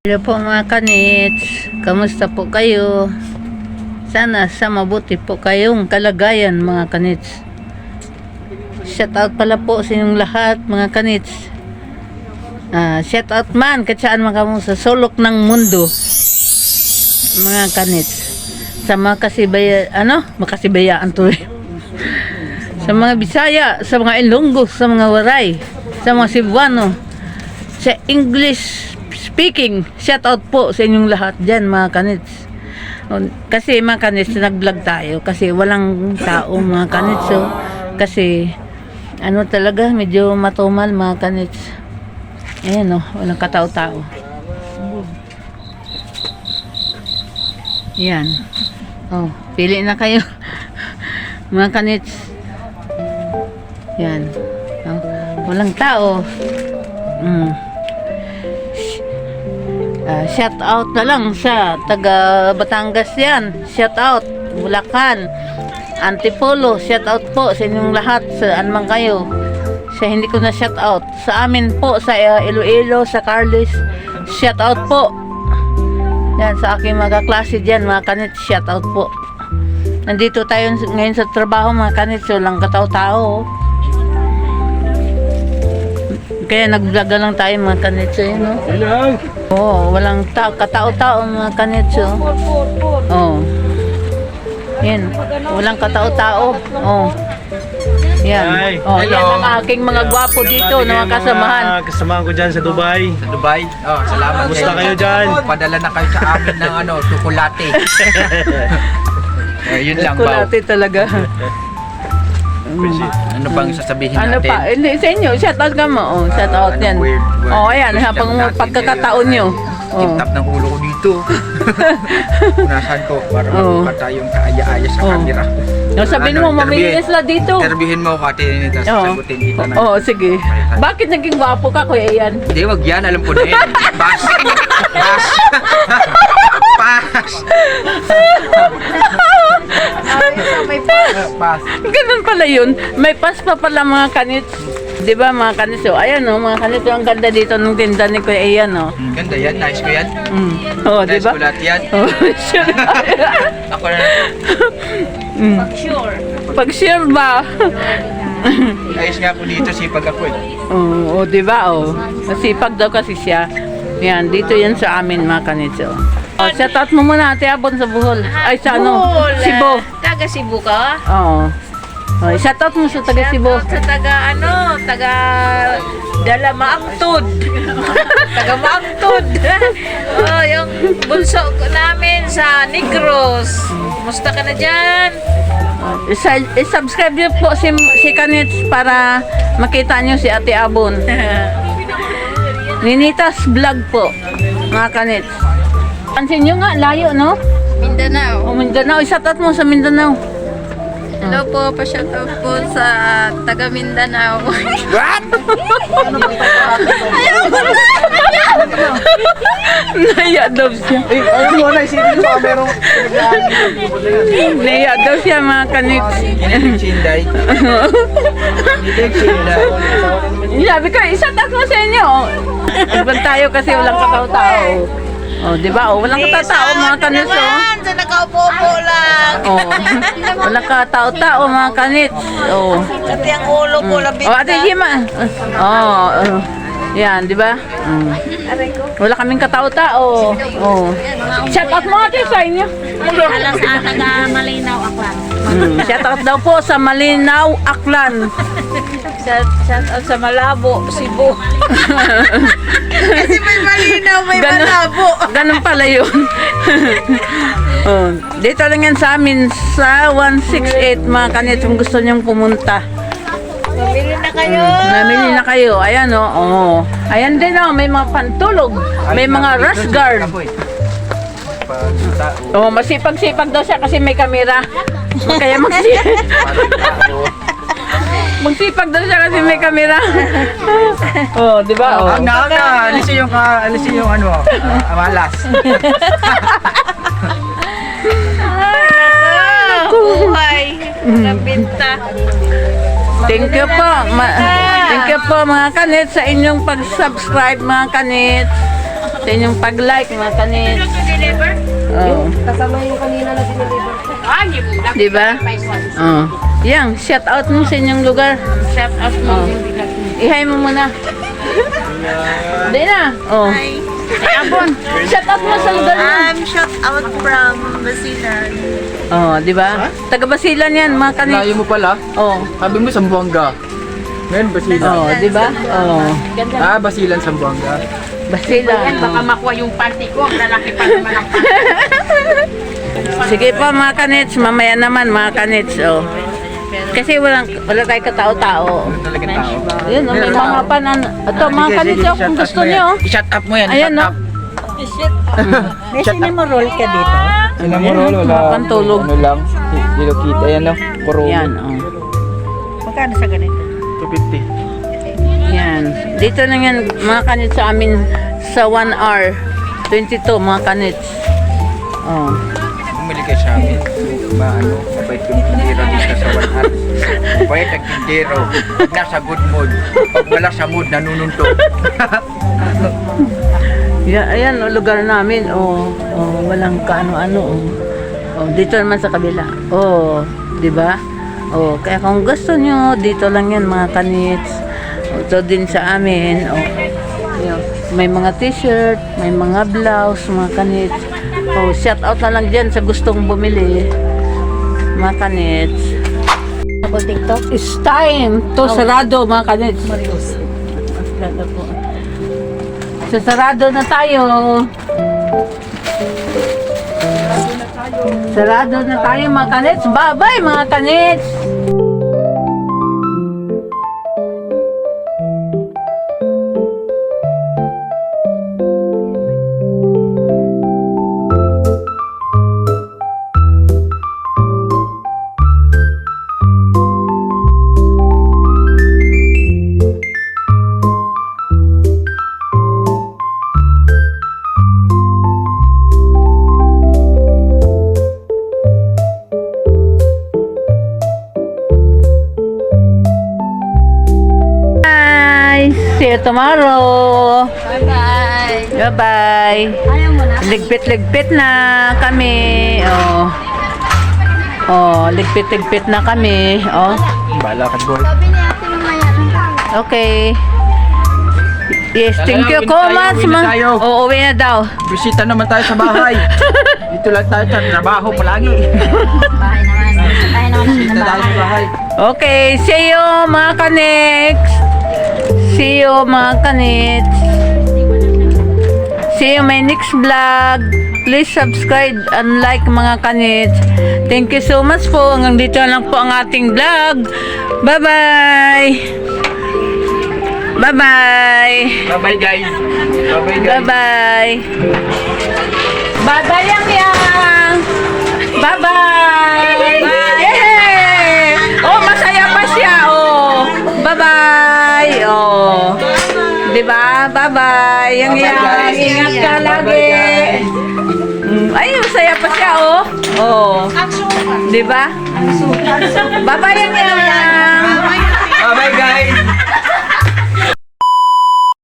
Hello po mga kanits, kamusta po kayo? Sana sa mabuti po kayong kalagayan mga kanits. Shout out pala po sa inyong lahat mga kanits. Shout out man katsaan mga kamo sa sulok ng mundo mga kanits. Sa mga makasibayaan to sa mga Bisaya, sa mga Ilonggo, sa mga Waray, sa mga Cebuano, sa English speaking, shout out po sa inyong lahat dyan mga kanits. Kasi mga kanits, nag-vlog tayo kasi walang tao mga kanits. So, kasi talaga medyo matumal mga kanits. Ayan walang katao-tao. Yan. Pili na kayo mga kanits. Yan. Walang tao. Shout out na lang sa taga Batangas yan. Shout out Bulacan, Antipolo. Shout out po sa inyong lahat sa anman kayo. Sa hindi ko na shout out. Sa amin po sa Iloilo, sa Carles. Shout out po. Yan sa aking mga klase diyan mga kanits. Shout out po. Nandito tayo ngayon sa trabaho mga kanits. Walang katao-tao. Kaya nag-vlog lang tayo mga kanits. Walang katao-tao mga kanits. Yan. Walang katao-tao. Yan. Yan ang aking mga gwapo dito na mga kasamahan. Kasamahan ko dyan sa Dubai. Sa Dubai? Salamat. Gusto kayo dyan? Padala na kayo sa amin ng tsokolate. Yun lang, Bao. Chocolate talaga. Ano pang sasabihin Ano natin? pa? Hindi, sa inyo. Shout out ka mo. Shout out yan. Ayan. Habang pagkakataon nyo. Tip-tap ng ulo ko dito. Punasan ko para mabuka tayong kaaya-aya sa camera. Sabihin mo, mamili sila dito. Interviewin mo ako, Ate Nita. Sasagutin kita na. Sige. Bakit naging gwapo ka, Kuya Ian? Hindi, wag yan. Alam ko na yan. Pass. Pass. Pass. Pass. Ganun pala yun. May pass pa pala mga kanits. Di ba mga kanits? Ayan mga kanits. Ang ganda dito ng tinda ni Kuya Ian. Ganda yan. Nice ko yan. Di ba? Nice ko lahat yan. Sure. Ako na. Pag-sure ba? Ayos nga po dito, sipag ako eh. Di ba? Masipag daw kasi siya. Yan, dito yan sa amin mga kanits. Shout out mo muna Ate Abon sa Bohol. Ay sa Cebu. Taga Cebu ka? Oo. Shout out mo sa taga Cebu. Sa taga Dalamaangtod. Taga Maangtod. Yung bunso namin sa Negros. Musta ka na dyan? I-subscribe niyo po si Kanits para makita niyo si Ate Abon. Ninitas vlog po, mga Kanits. Pansin niyo nga, layo, no? Mindanao. Mindanao. I-shout out mo sa Mindanao. Hello po, pa-shoutout po sa taga Mindanao. What? Naya daw siya. Ayun mo na, isipin mo merong Naya daw siya, mga Kanits. Kinilig Chinday. Kinilig Chinday. Sabi ko, i-shout out mo sa inyo. Ibang tayo kasi walang katao-tao. Di ba? Walang katao-tao mga Kanits. Sa nakaupo-upo lang. Walang katao-tao mga Kanits. Kasi ang ulo ko labit Ate Gima. Yan, di ba? Wala kaming katao-tao. Shout out mo ate sa inyo. Alas taga Malinaw, Aklan. Shout out daw po sa Malinaw, Aklan. Shout out sa Malabo, Cebu. Kasi may Malinaw, may Malabo. Ganun pala yun. Dito lang yan sa amin sa 168 mga Kanits kung gusto niyong pumunta. Mamili na kayo. Namili na kayo. Ayan Ayan din may mga pantulog. May mga rush guard. Masipag-sipag daw siya kasi may kamera. Kaya magsipag daw siya kasi may kamera. Di ba? Alisin yung malas. Buhay. Nabinta. Thank you po. Thank you po mga kanits sa inyong pag-subscribe mga kanits. Sa inyong pag-like mga kanits. Oh. Kasama yung kanina na dineliver. Diba? Oh. Yang, shout out mo sa inyong lugar. Shout out mo Oh. yung bilag mo. Ihay mo muna. Hindi na. Oh. Shout out mo sa lugar mo. Shout out from Basilan. Oh, di ba? Taga Basilan yan, mga kanits. Layo mo pala. Oh. Sabi mo Sambuanga. Ngayon Basilan. Oh, di ba? Oh. Ah, Basilan Sambuanga. Basilan. Baka makuha yung party ko. Ang lalaki pa naman ang Sige po mga kanits, mamaya naman mga kanits. Oh. Kasi wala tayong katao-tao. Talagang tao. Ayun, oh, may mga panan. Ito mga kanits, oh, kung gusto niyo. I-shut up mo yan. Ayan, i-shut no? up. May sinimorol ka dito. Ano mo rolo? Pantulog. Ano lang? Hello Kitty. Ayan no? Corona. Yan, oh. Magkano sa ganito? 250. Yan. Dito na yan, mga kanits sa amin sa 1 hour. 22, mga kanits. Oh. Bumili kayo sa amin. Ano, mabait yung tindero dito sa 1 hour. Mabait ang tindero. Pag nasa good mood. Pag wala sa mood, nanununtok. Yeah, ayan, oh, lugar namin. Oh, oh, walang kaano-ano. Oh. Oh, dito naman sa kabila. Oh, 'di ba? Oh, kaya kung gusto nyo, dito lang 'yan mga kanits. Oh, ito din sa amin. Oh. Ayan, may mga t-shirt, may mga blouse, mga kanits. Oh, shout out na lang diyan sa gustong bumili. Mga kanits. Ako TikTok? It's time to sarado mga kanits. Marius. Sarado po. So, sarado na tayo. Sarado na tayo mga kanits. Bye-bye mga kanits. See you tomorrow. Bye-bye. Bye-bye. Ayaw mo na? Ligpit-ligpit na kami. Oh. Oh, ligpit-ligpit na kami. Oh. Bala ka boy. Sabi ni ate mamaya. Okay. Yes, thank you Uwi na so tayo, much. uwi na tayo. Oo, uwi na daw. Bisita naman tayo sa bahay. Dito lang tayo sa trabaho palagi. Bahay naman. Bahay naman Bisita tayo sa bahay. Okay, see you mga kanits. See you mga kanits. See you my next vlog. Please subscribe and like mga kanits. Thank you so much po. Hanggang dito lang po ang ating vlog. Bye-bye. Bye-bye. Bye-bye guys. Bye-bye guys. Bye-bye. Bye-bye yang. Bye-bye. Yay! Oh, masaya pa siya. Oh. Bye-bye. Oh. Diba? Bye-bye. Yang. guys. Ingat ka lagi. Bye-bye, guys. Ay, masaya pa siya. Oh. Oh. Diba? Bye-bye yang.